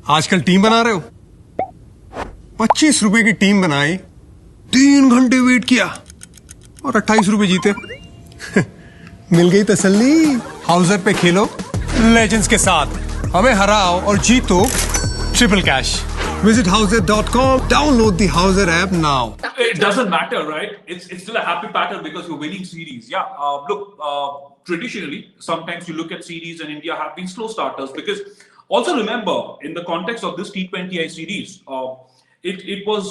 आजकल टीम बना रहे हो? 25 रुपए की टीम बनाई, 3 घंटे वेट किया और 28 रुपए जीते। मिल गई तसल्ली। हाउसर पे खेलो लेजेंड्स के साथ, हमें हराओ और जीतो triple cash. Visit Houser.com. Download the Houser app now. It doesn't matter, right? It's still a happy pattern because you're winning series. Yeah. Look, traditionally, sometimes you look at series and India have been slow starters because also remember in the context of this T20I series, it was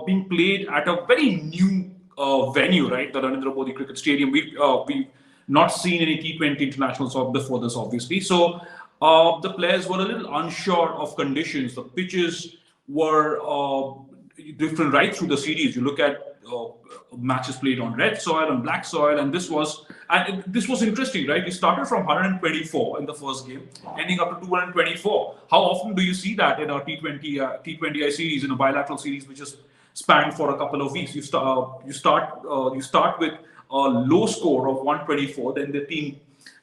being played at a very new venue, right? The Narendra Modi Cricket Stadium. We've not seen any T20 internationals before this, obviously. So the players were a little unsure of conditions. The pitches were different right through the series. You look at matches played on red soil and black soil, and this was interesting, right? We started from 124 in the first game, ending up to 224. How often do you see that in a T20I series, in a bilateral series, which is spanned for a couple of weeks? You start with a low score of 124, then the team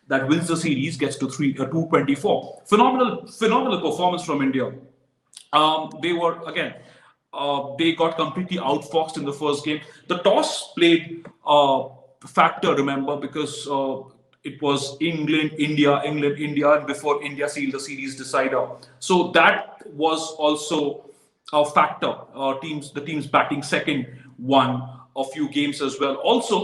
that wins the series gets to 224. Phenomenal performance from India. They were again. They got completely outfoxed in the first game. The toss played factor, remember, because it was England, India, and before India sealed the series decider. So that was also a factor. The teams batting second won a few games as well. Also,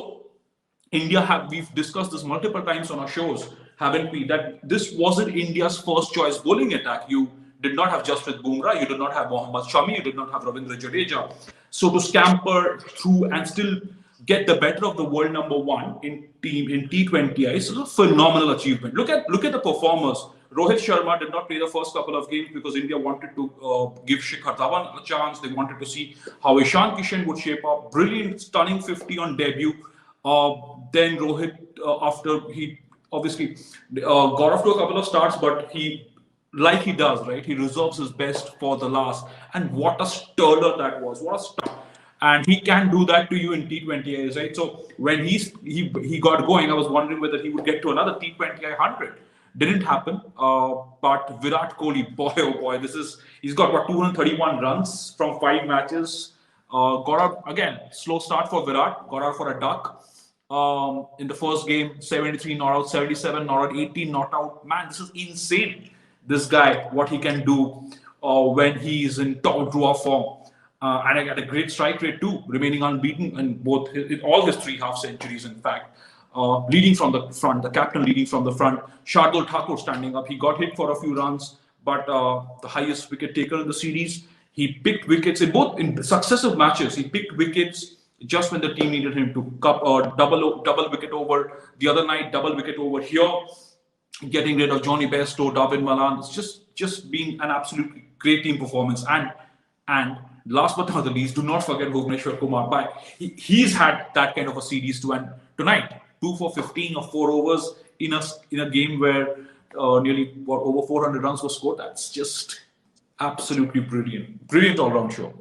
we've discussed this multiple times on our shows, haven't we? That this wasn't India's first choice bowling attack. You did not have Jasprit Bumrah, you did not have Mohammad Shami, you did not have Ravindra Jadeja. So to scamper through and still get the better of the world number one in T20I is a phenomenal achievement. Look at the performers. Rohit Sharma did not play the first couple of games because India wanted to give Shikhar Dhawan a chance. They wanted to see how Ishan Kishan would shape up. Brilliant, stunning 50 on debut. Then Rohit, after he obviously got off to a couple of starts, but like he does, right? He reserves his best for the last. And what a stirrer that was! What a start! And he can do that to you in T20Is, right? So when he got going, I was wondering whether he would get to another T20I 100. Didn't happen. But Virat Kohli, boy oh boy, he's got what 231 runs from 5 matches. Got out again, slow start for Virat. Got out for a duck. In the first game, 73 not out, 77 not out, 18 not out. Man, this is insane. This guy, what he can do when he is in top draw form. And I got a great strike rate too, remaining unbeaten in all his 3 half centuries, in fact. Leading from the front, the captain leading from the front. Shardul Thakur standing up. He got hit for a few runs, but the highest wicket taker in the series. He picked wickets in successive matches. He picked wickets just when the team needed him to double wicket over. The other night, double wicket over here. Getting rid of Johnny Bairstow, David Malan. It's just being an absolutely great team performance. And last but not the least, do not forget Bhuvneshwar Kumar. He's had that kind of a series too. And tonight, 2 for 15 or 4 overs in a game where nearly over 400 runs were scored. That's just absolutely brilliant. Brilliant all-round show.